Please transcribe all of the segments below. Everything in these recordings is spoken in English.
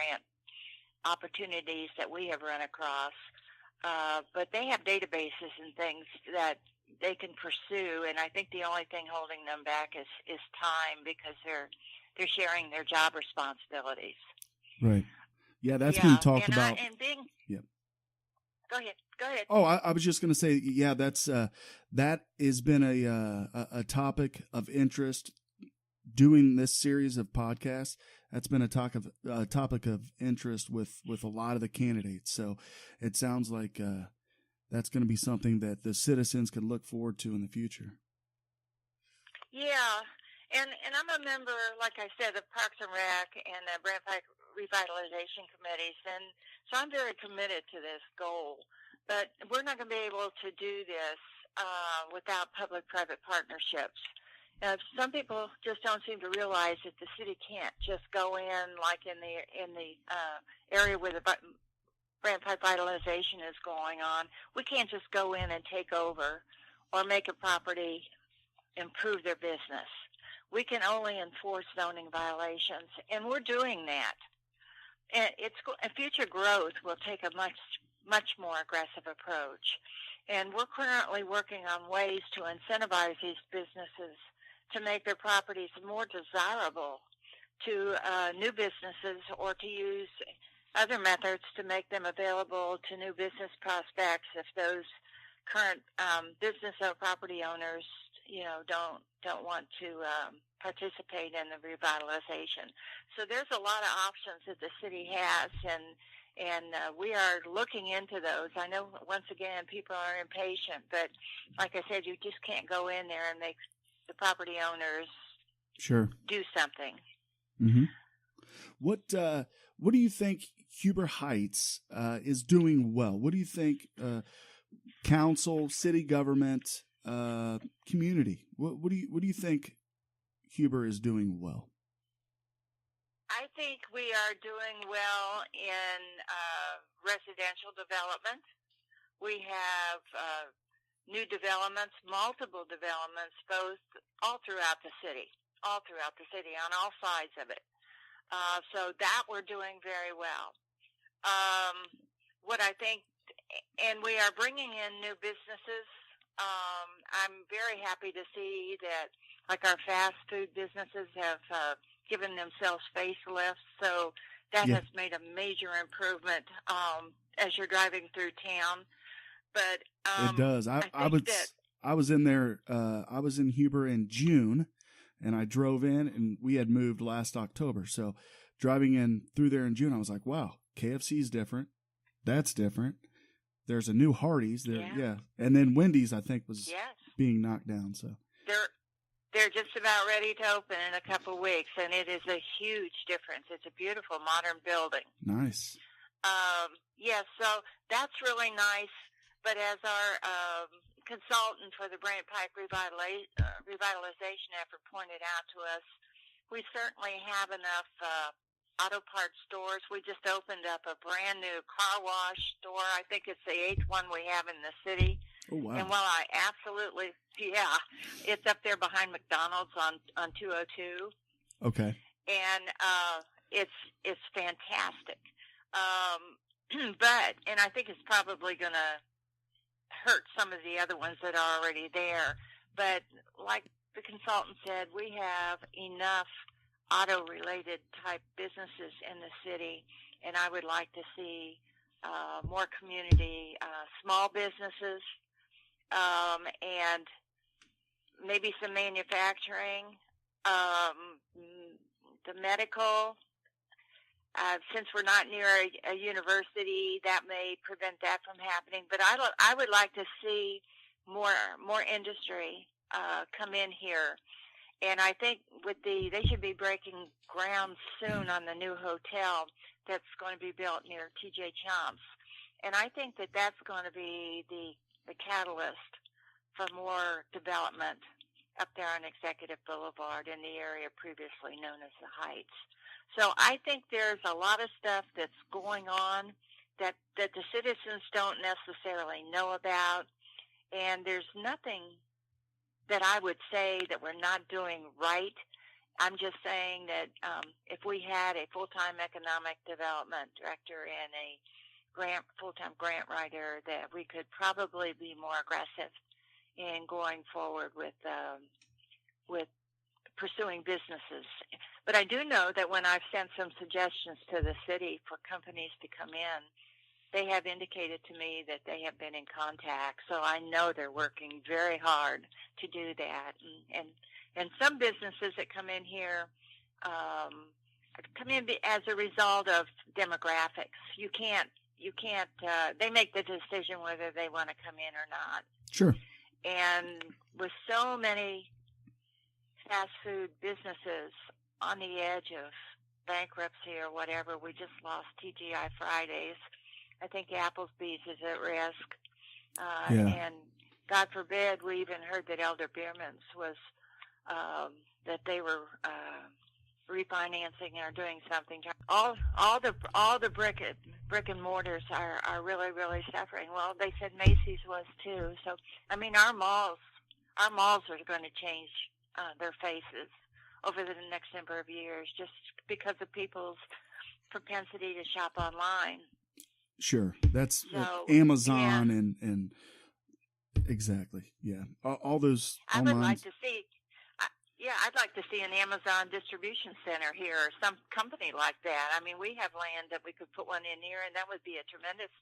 grant opportunities that we have run across. But they have databases and things that they can pursue, and I think the only thing holding them back is time, because they're sharing their job responsibilities. Right. Yeah, that's being talked about. Yeah. Go ahead. Oh, I was just going to say, yeah, that has been a topic of interest. Doing this series of podcasts, that's been a topic of interest with a lot of the candidates. So it sounds like that's going to be something that the citizens can look forward to in the future. Yeah, and I'm a member, like I said, of Parks and Rec and the Brant Pike Revitalization Committees, and so I'm very committed to this goal. But we're not going to be able to do this without public-private partnerships. Some people just don't seem to realize that the city can't just go in, like in the area where the Brant Pike Revitalization is going on. We can't just go in and take over or make a property improve their business. We can only enforce zoning violations, and we're doing that. And future growth will take a much more aggressive approach. And we're currently working on ways to incentivize these businesses to make their properties more desirable to new businesses, or to use other methods to make them available to new business prospects if those current business or property owners, don't want to participate in the revitalization. So there's a lot of options that the city has, and we are looking into those. I know, once again, people are impatient, but like I said, you just can't go in there and make the property owners do something. Mm-hmm. What do you think Huber Heights is doing well? What do you think council, city government, community? What do you think Huber is doing well? I think we are doing well in residential development. We have new developments, multiple developments, all throughout the city, on all sides of it. So that we're doing very well. What I think, and we are bringing in new businesses. I'm very happy to see that, like, our fast food businesses have given themselves facelifts. So that has made a major improvement as you're driving through town. But it does. I was in there. I was in Huber in June, and I drove in, and we had moved last October. So driving in through there in June, I was like, wow, KFC's different. That's different. There's a new Hardee's there. Yeah. And then Wendy's, I think, was being knocked down. So they're just about ready to open in a couple of weeks, and it is a huge difference. It's a beautiful modern building. Nice. So that's really nice. But as our consultant for the Brant Pike revitalization effort pointed out to us, we certainly have enough auto parts stores. We just opened up a brand new car wash store. I think it's the 8th one we have in the city. Oh, wow. And while I absolutely, it's up there behind McDonald's on 202. Okay. And it's fantastic. And I think it's probably going to hurt some of the other ones that are already there. But like the consultant said, we have enough auto-related type businesses in the city, and I would like to see more community, small businesses, and maybe some manufacturing, the medical. Since we're not near a university, that may prevent that from happening. But I would like to see more industry come in here. And I think they should be breaking ground soon on the new hotel that's going to be built near T.J. Chomps. And I think that's going to be the catalyst for more development up there on Executive Boulevard in the area previously known as the Heights. So I think there's a lot of stuff that's going on that the citizens don't necessarily know about, and there's nothing that I would say that we're not doing right I'm just saying that if we had a full-time economic development director and a full-time grant writer, that we could probably be more aggressive in going forward with pursuing businesses. But I do know that when I've sent some suggestions to the city for companies to come in, they have indicated to me that they have been in contact. So I know they're working very hard to do that. And some businesses that come in here come in as a result of demographics. You can't. They make the decision whether they want to come in or not. Sure. And with so many fast food businesses on the edge of bankruptcy or whatever, we just lost TGI Fridays. I think Applebee's is at risk. And God forbid, we even heard that Elder Bierman's was, that they were refinancing or doing something. All the brick and mortars are really, really suffering. Well, they said Macy's was too. So, I mean, our malls are going to change their faces over the next number of years just because of people's propensity to shop online. Sure. That's Amazon and exactly. Yeah. All those I would like to see, I'd like to see an Amazon distribution center here or some company like that. I mean, we have land that we could put one in here, and that would be a tremendous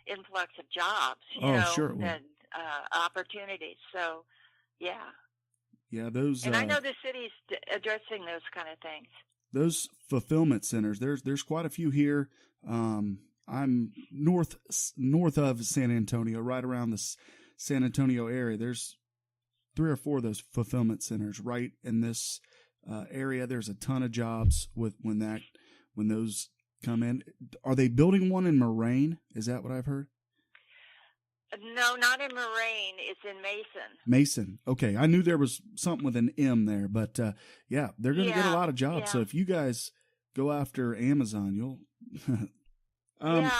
influx of jobs, sure. And opportunities. So, yeah. Yeah, those. And I know the city's addressing those kind of things. Those fulfillment centers. There's quite a few here. I'm north of San Antonio, right around the San Antonio area. There's 3 or 4 of those fulfillment centers right in this area. There's a ton of jobs when those come in. Are they building one in Moraine? Is that what I've heard? No, not in Moraine. It's in Mason. Mason. Okay. I knew there was something with an M there, but they're going to get a lot of jobs. Yeah. So if you guys go after Amazon, you'll. And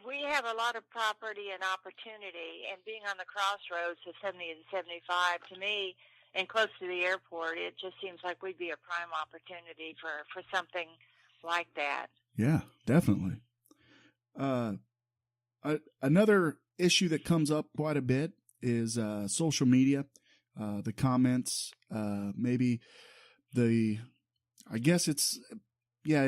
we have a lot of property and opportunity, and being on the crossroads of 70 and 75, to me, and close to the airport, it just seems like we'd be a prime opportunity for something like that. Yeah, definitely. Another issue that comes up quite a bit is social media, the comments, maybe it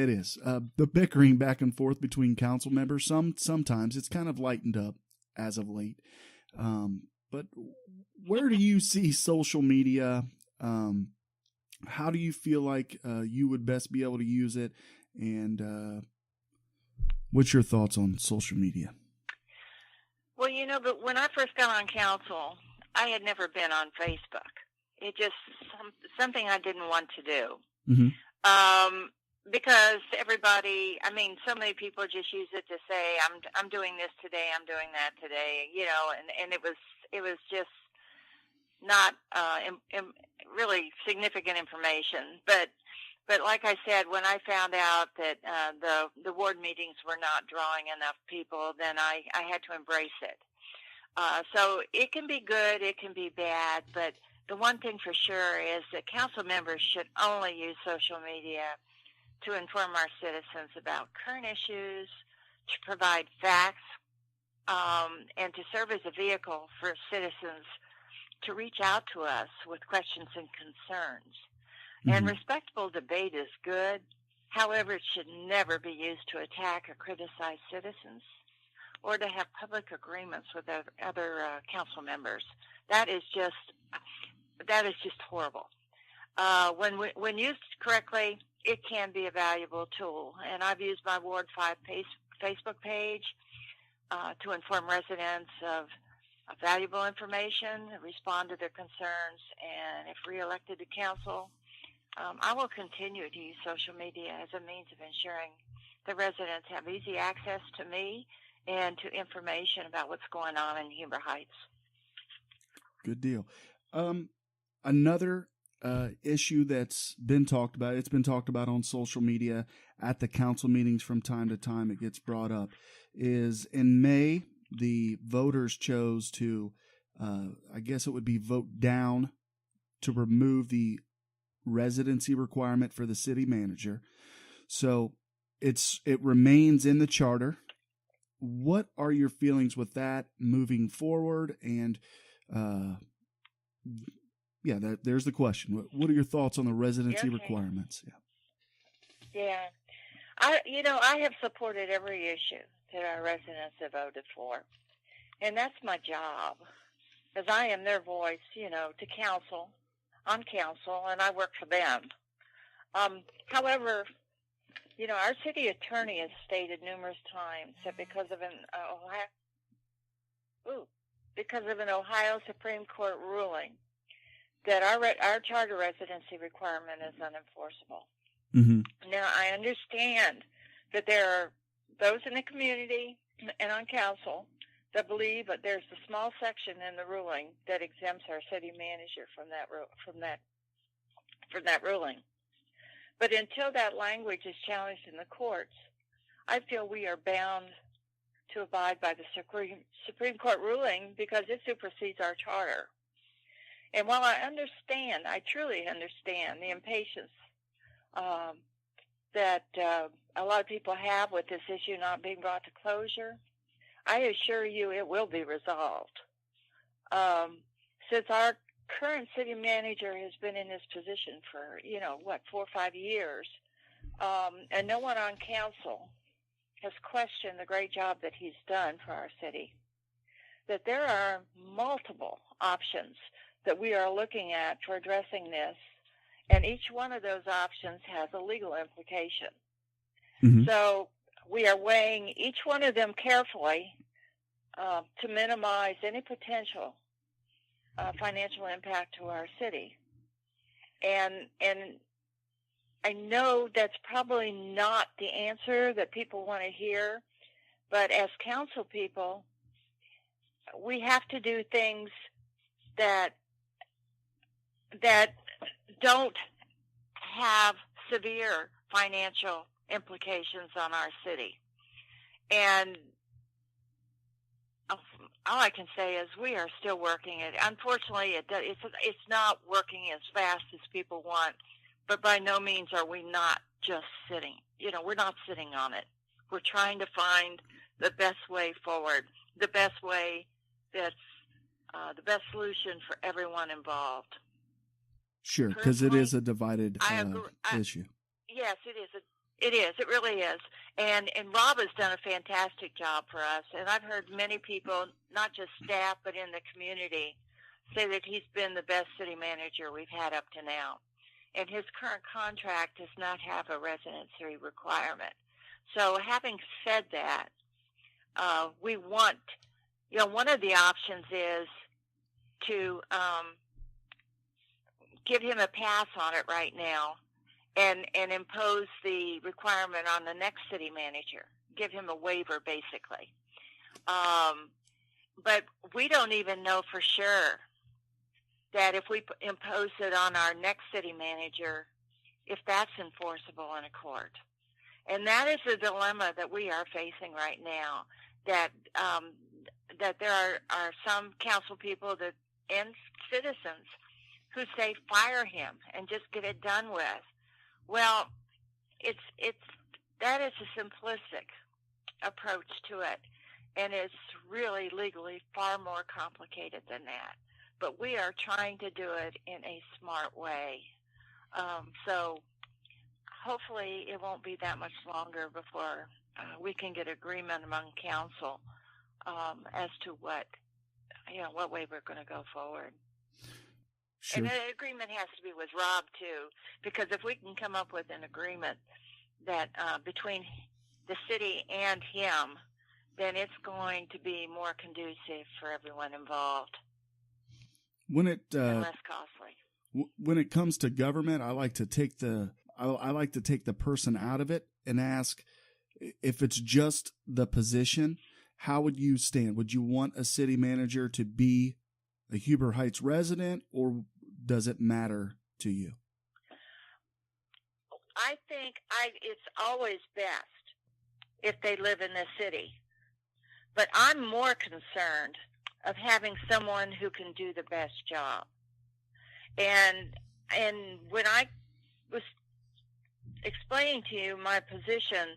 is. The bickering back and forth between council members. Sometimes it's kind of lightened up as of late. But where do you see social media? How do you feel like you would best be able to use it? And what's your thoughts on social media? Well, but when I first got on council, I had never been on Facebook. It just something I didn't want to do. Mm-hmm. Because everybody, so many people just use it to say, I'm doing this today, I'm doing that today, and it was just not really significant information. But like I said, when I found out that the ward meetings were not drawing enough people, then I had to embrace it. So it can be good, it can be bad, but the one thing for sure is that council members should only use social media to inform our citizens about current issues, to provide facts, and to serve as a vehicle for citizens to reach out to us with questions and concerns. Mm-hmm. And respectable debate is good. However, it should never be used to attack or criticize citizens or to have public agreements with other council members. That is just horrible. When used correctly, it can be a valuable tool. And I've used my Ward 5 Facebook page to inform residents of valuable information, respond to their concerns, and if reelected to council, I will continue to use social media as a means of ensuring the residents have easy access to me and to information about what's going on in Huber Heights. Good deal. Another issue that's been talked about, it's been talked about on social media at the council meetings from time to time, it gets brought up, is in May, the voters chose to, I guess it would be vote down to remove the residency requirement for the city manager. So it remains in the charter. What are your feelings with that moving forward? And there's the question. What are your thoughts on the residency requirements? Yeah. I have supported every issue that our residents have voted for. And that's my job, because I am their voice, to council, on council, and I work for them. However, our city attorney has stated numerous times that because of an Ohio Supreme Court ruling, that our charter residency requirement is unenforceable. Mm-hmm. Now, I understand that there are those in the community and on council that believe that there's a small section in the ruling that exempts our city manager from that ruling. But until that language is challenged in the courts, I feel we are bound to abide by the Supreme Court ruling because it supersedes our charter. And while I truly understand the impatience that a lot of people have with this issue not being brought to closure, I assure you it will be resolved. Since our current city manager has been in this position for, 4 or 5 years, and no one on council has questioned the great job that he's done for our city, that there are multiple options that we are looking at for addressing this, and each one of those options has a legal implication. Mm-hmm. So we are weighing each one of them carefully to minimize any potential financial impact to our city. And I know that's probably not the answer that people want to hear, but as council people, we have to do things that don't have severe financial implications on our city. And all I can say is we are still working it. Unfortunately, it's not working as fast as people want, but by no means are we not just sitting. We're not sitting on it. We're trying to find the best way forward, the best way that's the best solution for everyone involved. Sure, because it is a divided issue. Yes, it is. It is. It really is. And Rob has done a fantastic job for us. And I've heard many people, not just staff, but in the community, say that he's been the best city manager we've had up to now. And his current contract does not have a residency requirement. So having said that, we want, one of the options is to give him a pass on it right now and impose the requirement on the next city manager, give him a waiver basically. But we don't even know for sure that if we impose it on our next city manager, if that's enforceable in a court. And that is the dilemma that we are facing right now, that there are some council people and citizens who say fire him and just get it done with. Well, that is a simplistic approach to it, and it's really legally far more complicated than that. But we are trying to do it in a smart way. So hopefully it won't be that much longer before we can get agreement among council as to what way we're going to go forward. Sure. And the agreement has to be with Rob, too, because if we can come up with an agreement that between the city and him, then it's going to be more conducive for everyone involved. And less costly. When it comes to government, I like to take the person out of it and ask, if it's just the position, how would you stand? Would you want a city manager to be a Huber Heights resident, or does it matter to you? I think it's always best if they live in the city. But I'm more concerned of having someone who can do the best job. And And when I was explaining to you my position